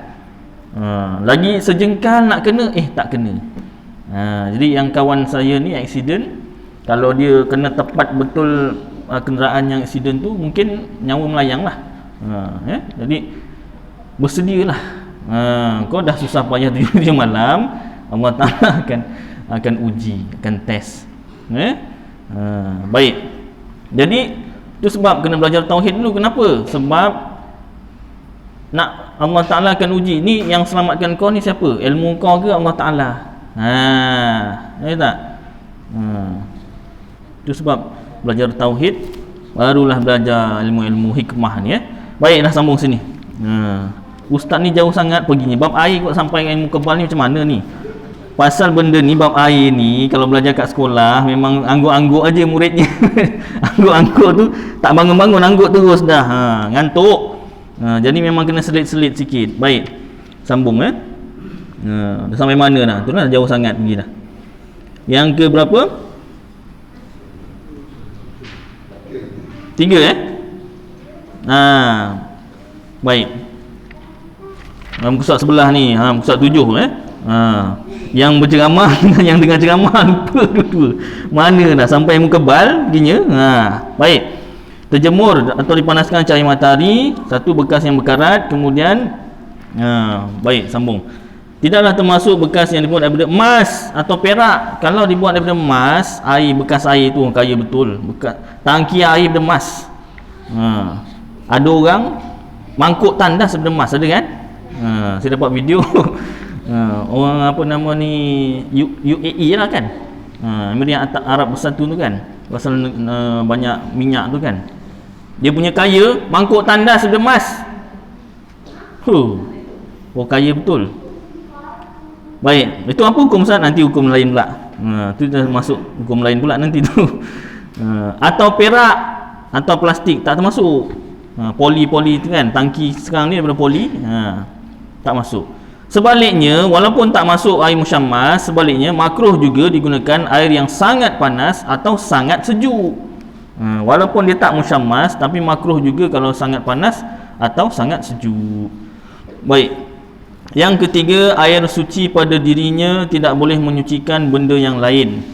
Lagi sejengkal nak kena, tak kena. Jadi yang kawan saya ni aksiden, kalau dia kena tepat betul kenderaan yang aksiden tu, mungkin nyawa melayang lah. Jadi bersedialah. Kau dah susah payah 7 malam, Allah Ta'ala akan uji, akan test. Baik. Jadi itu sebab kena belajar tauhid dulu. Kenapa? Sebab nak Allah Ta'ala akan uji. Ni yang selamatkan kau ni siapa? Ilmu kau ke Allah Ta'ala? Ya tak? Itu sebab belajar tauhid barulah belajar ilmu-ilmu hikmah ni Baik, dah sambung sini. Ustaz ni jauh sangat perginya. Bab air kot sampai ilmu kebal ni macam mana ni? Pasal benda ni, bab air ni kalau belajar kat sekolah memang angguk-angguk aja muridnya. Angguk-angguk tu tak bangun-bangun, angguk terus dah. Ngantuk. Jadi memang kena selit-selit sikit. Baik. Sambung dah sampai mana dah? Tu dah jauh sangat pergi dah. Yang ke berapa? 3 baik. Muka surat sebelah ni, muka surat 7 yang berceramah dengan yang dengar ceramah lupa dua-dua. Mana dah sampai muka bal begini. Baik. Terjemur atau dipanaskan cahaya matahari, satu bekas yang berkarat, kemudian baik, sambung. Tidaklah termasuk bekas yang dibuat daripada emas atau perak. Kalau dibuat daripada emas, air, bekas air tu kaya betul. Bekas tangki air daripada emas. Ada orang mangkuk tandas daripada emas, ada kan? Saya dapat video orang apa nama ni UAE lah kan, Emirat Arab Bersatu tu kan, pasal banyak minyak tu kan, dia punya kaya mangkuk tandas daripada emas. Oh, kaya betul. Baik, itu apa hukum Ustaz? Nanti hukum lain pula. Tu dah masuk hukum lain pula nanti tu. Atau perak atau plastik tak termasuk. Poli tu kan, tangki sekarang ni daripada poli, tak masuk. Sebaliknya, walaupun tak masuk air musyammas, sebaliknya makruh juga digunakan air yang sangat panas atau sangat sejuk. Walaupun dia tak musyammas, tapi makruh juga kalau sangat panas atau sangat sejuk. Baik. Yang ketiga, air suci pada dirinya tidak boleh menyucikan benda yang lain.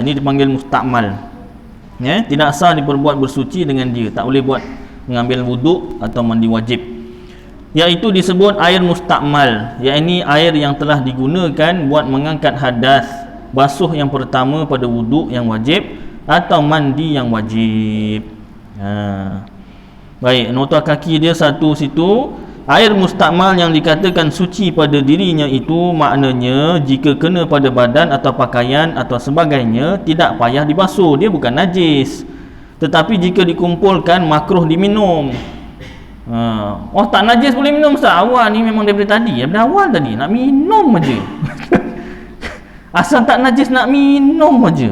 Ini dipanggil mustakmal. Tidak sah diperbuat bersuci dengan dia. Tak boleh buat mengambil wuduk atau mandi wajib. Iaitu disebut air mustakmal, iaitu air yang telah digunakan buat mengangkat hadas, basuh yang pertama pada wuduk yang wajib atau mandi yang wajib. Baik, nota kaki dia satu situ. Air mustakmal yang dikatakan suci pada dirinya itu maknanya jika kena pada badan atau pakaian atau sebagainya tidak payah dibasuh, dia bukan najis. Tetapi jika dikumpulkan makruh diminum. Oh, tak najis boleh minum Ustaz? Awal ni memang daripada tadi, daripada awal tadi nak minum aja. Asal tak najis nak minum aja.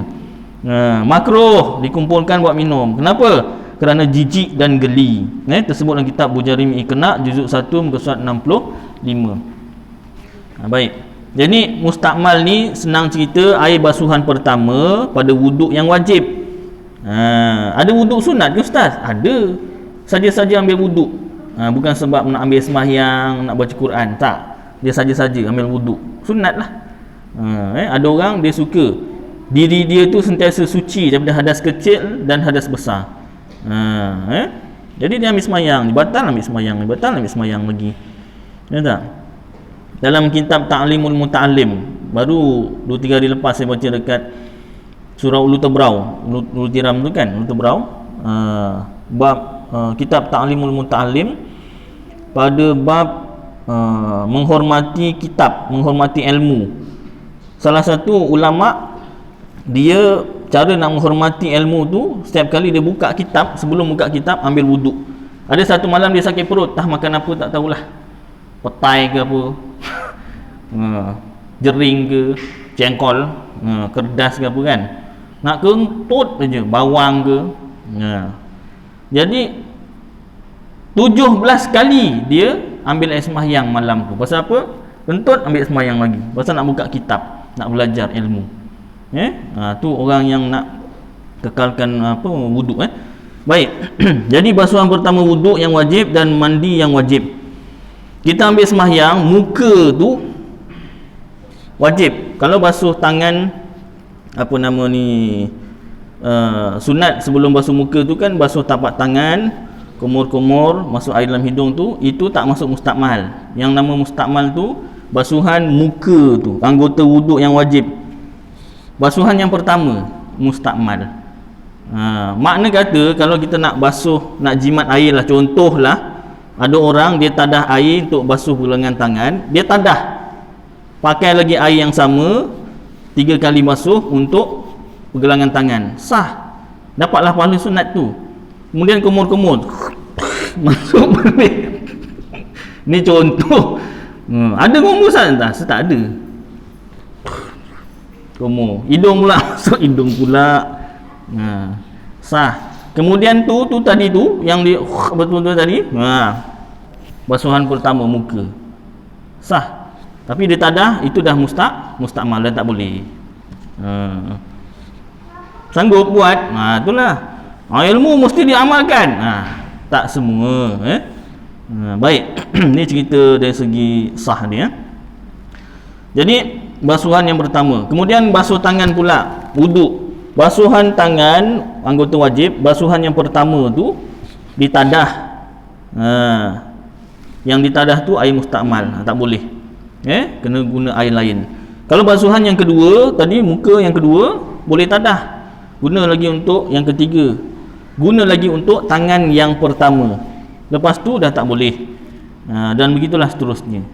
Makruh dikumpulkan buat minum. Kenapa? Kerana jijik dan geli. Tersebut dalam kitab Bujarim Iqna juzuk 1 muka surat 65. Baik. Jadi mustakmal ni senang cerita air basuhan pertama pada wuduk yang wajib. Ada wuduk sunat ke Ustaz? Ada. Saja-saja ambil wuduk. Bukan sebab nak ambil sembahyang, nak baca Quran, tak. Dia saja-saja ambil wuduk. Sunat lah. Ada orang dia suka diri dia tu sentiasa suci daripada hadas kecil dan hadas besar. Jadi dia ambil sembahyang, batal ambil sembahyang, batal ambil sembahyang lagi. Ya tak? Dalam kitab Ta'limul Muta'allim, baru 2-3 hari lepas saya baca dekat surah Ulu Tebrau, Ulu Tiram tu kan, Ulu Tebrau, bab kitab Ta'limul Muta'allim pada bab menghormati kitab, menghormati ilmu. Salah satu ulama, dia cara nak menghormati ilmu tu, setiap kali dia buka kitab, sebelum buka kitab ambil wuduk. Ada satu malam dia sakit perut, tak makan apa tak tahulah, petai ke apa, jering ke, cengkol, kerdas ke apa kan, nak kentut aja, bawang ke. Jadi 17 kali dia ambil air sembahyang malam tu. Pasal apa? Kentut ambil sembahyang lagi. Pasal nak buka kitab, nak belajar ilmu. Tu orang yang nak kekalkan apa wuduk. Baik. Jadi basuhan pertama wuduk yang wajib dan mandi yang wajib. Kita ambil sembahyang, muka tu wajib. Kalau basuh tangan, apa nama ni, sunat sebelum basuh muka tu kan basuh tapak tangan, kumur-kumur, masuk air dalam hidung tu, itu tak masuk mustakmal. Yang nama mustakmal tu basuhan muka tu, anggota wuduk yang wajib. Basuhan yang pertama mustakmal. Makna kata kalau kita nak basuh, nak jimat air lah, contohlah ada orang dia tadah air untuk basuh pergelangan tangan, dia tadah pakai lagi air yang sama 3 kali basuh untuk pergelangan tangan, sah, dapatlah pahala sunat tu. kemudian kumur-kumur masuk balik. Ni contoh. Ada kumur tak? Tak ada. Kumur. Hidung pula masuk hidung pula. Sah. Kemudian tu tadi tu yang di betul-betul tadi. Basuhan pertama muka. Sah. Tapi dia tadah itu dah mustakmal, dah tak boleh. Sanggup buat? Itulah. Ilmu mesti diamalkan. Tak semua, baik. Ni cerita dari segi sah ni, Jadi basuhan yang pertama. Kemudian basuh tangan pula, wuduk. Basuhan tangan anggota wajib. Basuhan yang pertama tu ditadah. Yang ditadah tu air mustakmal, tak boleh. Kena guna air lain. Kalau basuhan yang kedua tadi, muka yang kedua boleh tadah. Guna lagi untuk yang ketiga. Guna lagi untuk tangan yang pertama. Lepas tu dah tak boleh. Dan begitulah seterusnya.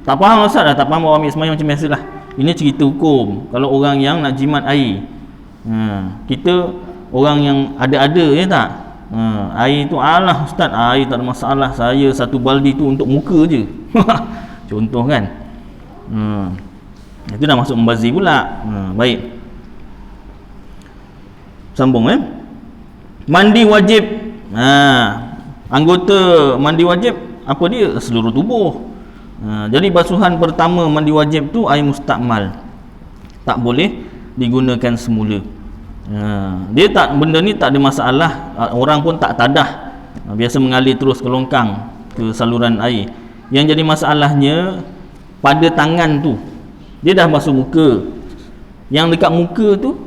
Tak faham Ustaz dah, tak faham orang ambil semayang macam biasalah. Ini cerita hukum. Kalau orang yang nak jimat air, kita orang yang ada-ada, ya tak? Air tu, alah Ustaz, air tak ada masalah, saya satu baldi tu untuk muka je. Contoh kan. Itu dah masuk membazir pula. Baik, sambung. Mandi wajib. Anggota mandi wajib apa dia? Seluruh tubuh. Jadi basuhan pertama mandi wajib tu air mustakmal, tak boleh digunakan semula. Dia tak, benda ni tak ada masalah, orang pun tak tadah, biasa mengalir terus ke longkang, ke saluran air. Yang jadi masalahnya pada tangan tu, dia dah basuh muka, yang dekat muka tu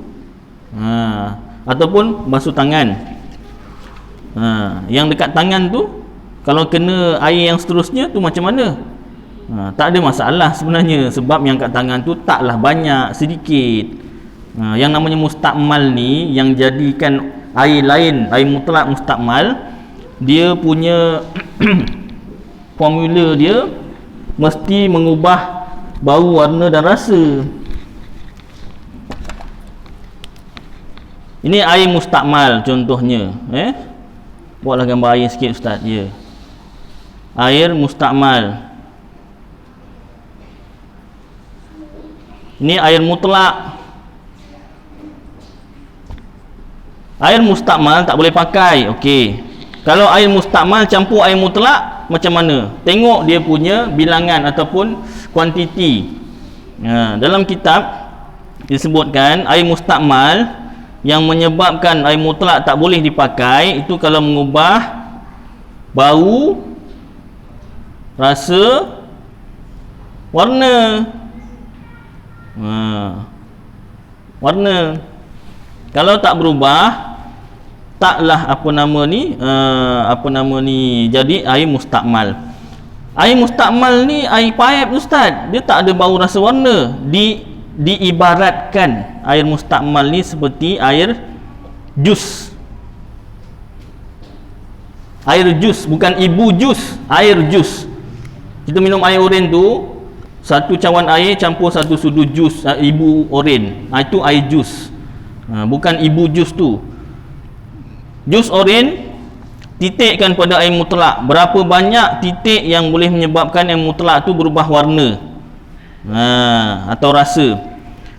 ataupun basuh tangan, yang dekat tangan tu kalau kena air yang seterusnya tu macam mana? Tak ada masalah sebenarnya, sebab yang kat tangan tu taklah banyak, sedikit. Yang namanya mustakmal ni, yang jadikan air lain, air mutlak mustakmal, dia punya formula dia mesti mengubah bau, warna dan rasa. Ini air mustakmal contohnya. Buatlah gambar air sikit Ustaz. Air mustakmal. Ini air mutlak. Air mustakmal tak boleh pakai. Okey. Kalau air mustakmal campur air mutlak, macam mana? Tengok dia punya bilangan ataupun kuantiti. Dalam kitab disebutkan air mustakmal yang menyebabkan air mutlak tak boleh dipakai itu kalau mengubah bau, rasa, warna. Warna. Kalau tak berubah, taklah jadi air mustakmal. Air mustakmal ni air paip Ustaz, dia tak ada bau, rasa, warna. Diibaratkan air mustakmal ni seperti air jus. Air jus, bukan ibu jus, air jus. Kita minum air oren tu, satu cawan air campur satu sudu jus ibu oren, itu air jus. Bukan ibu jus tu. Jus oren titikkan pada air mutlak, berapa banyak titik yang boleh menyebabkan air mutlak tu berubah warna atau rasa,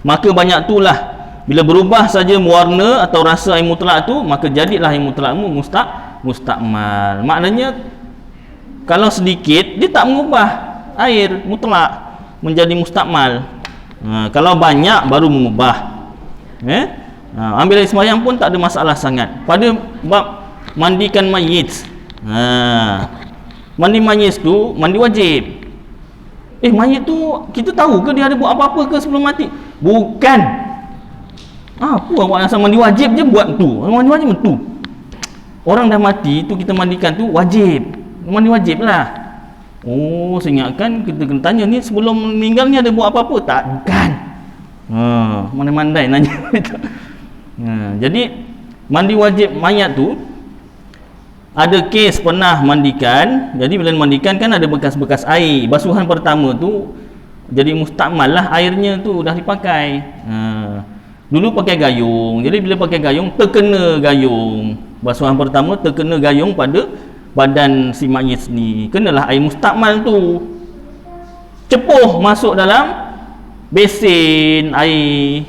maka banyak itulah. Bila berubah saja warna atau rasa air mutlak tu, maka jadilah air mutlakmu mustakmal. Maknanya kalau sedikit dia tak mengubah air mutlak menjadi mustakmal. Kalau banyak baru mengubah. Ambil air sembahyang pun tak ada masalah sangat. Pada bab mandikan mayit, mandi mayit tu mandi wajib. Mayit tu kita tahu ke dia ada buat apa-apa ke sebelum mati? Bukan. Apa awak asal mandi wajib je buat tu? Mandi wajib tu. Orang dah mati tu kita mandikan tu wajib. Mandi wajib lah. Saya ingatkan kita kena tanya ni sebelum meninggal ni ada buat apa-apa? Tak, bukan. Mandai-mandai nanya. Jadi mandi wajib mayat tu ada kes pernah mandikan. Jadi bila mandikan kan ada bekas-bekas air. Basuhan pertama tu jadi mustakmal lah, airnya tu dah dipakai. Dulu pakai gayung. Jadi bila pakai gayung terkena gayung. Basuhan pertama terkena gayung pada badan si mayit ni. Kenalah air mustakmal tu cepuh masuk dalam besin air.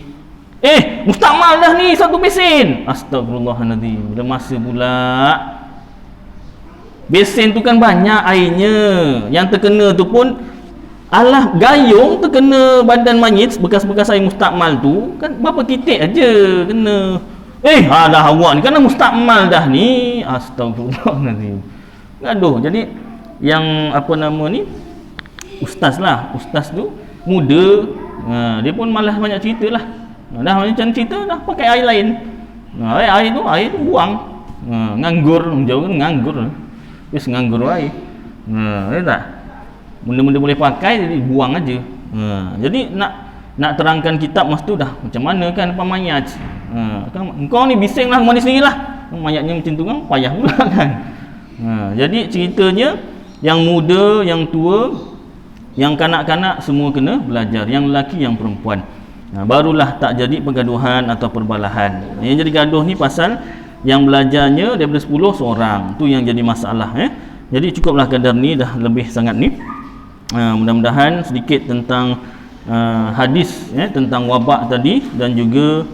Mustakmal dah ni satu besin. Astagfirullahaladzim. Bila masa pula besin tu kan banyak airnya. Yang terkena tu pun alah gayung terkena badan mayit, bekas-bekas air mustakmal tu kan berapa titik aja kena. Dah awak ni kan mustakmal dah ni. Astagfirullahaladzim. Gaduh. Jadi yang apa nama ni, ustaz tu muda, dia pun malas banyak cerita lah. Dah macam cerita dah pakai air lain. Air tu buang. Nganggur, jauh kan nganggur. Terus nganggur air. Ada tak? Benda-benda boleh pakai jadi buang aja. Jadi nak terangkan kitab mas tu dah macam mana kan depan mayat. Kau ni bisinglah kau ni sendirilah. Mayatnya macam tu kan payah pula kan. Jadi ceritanya yang muda, yang tua, yang kanak-kanak semua kena belajar, yang lelaki, yang perempuan. Barulah tak jadi pergaduhan atau perbalahan. Yang jadi gaduh ni pasal yang belajarnya daripada 10 seorang. Tu yang jadi masalah. Jadi cukuplah kadar ni, dah lebih sangat ni. Mudah-mudahan sedikit tentang hadis tentang wabak tadi, dan juga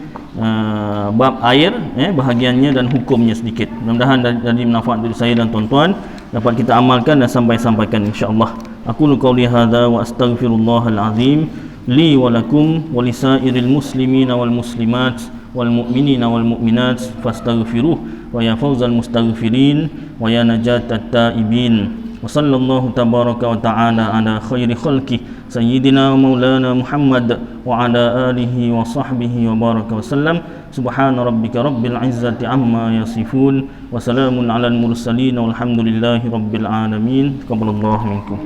bab air bahagiannya dan hukumnya sedikit. Mudah-mudahan jadi manfaat bagi saya dan tuan-tuan, dapat kita amalkan dan sampaikan insya-Allah. Aku qauli hadza wa astaghfirullahal azim li wa lakum wa lisairil muslimina wal muslimat wal mu'minina wal mu'minat fastaghfiruh wa ya fawzal mustaghfirin wa ya najatat taibin. Wa sallallahu tabaraka wa ta'ala ala khairi khalqi sayyidina wa maulana Muhammad wa ala alihi wa sahbihi wa baraka wa sallam. Subhana rabbika rabbil izzati amma yasifun wa salamun alal mursalin walhamdulillahi rabbil alamin. Taqabbalallahu minkum.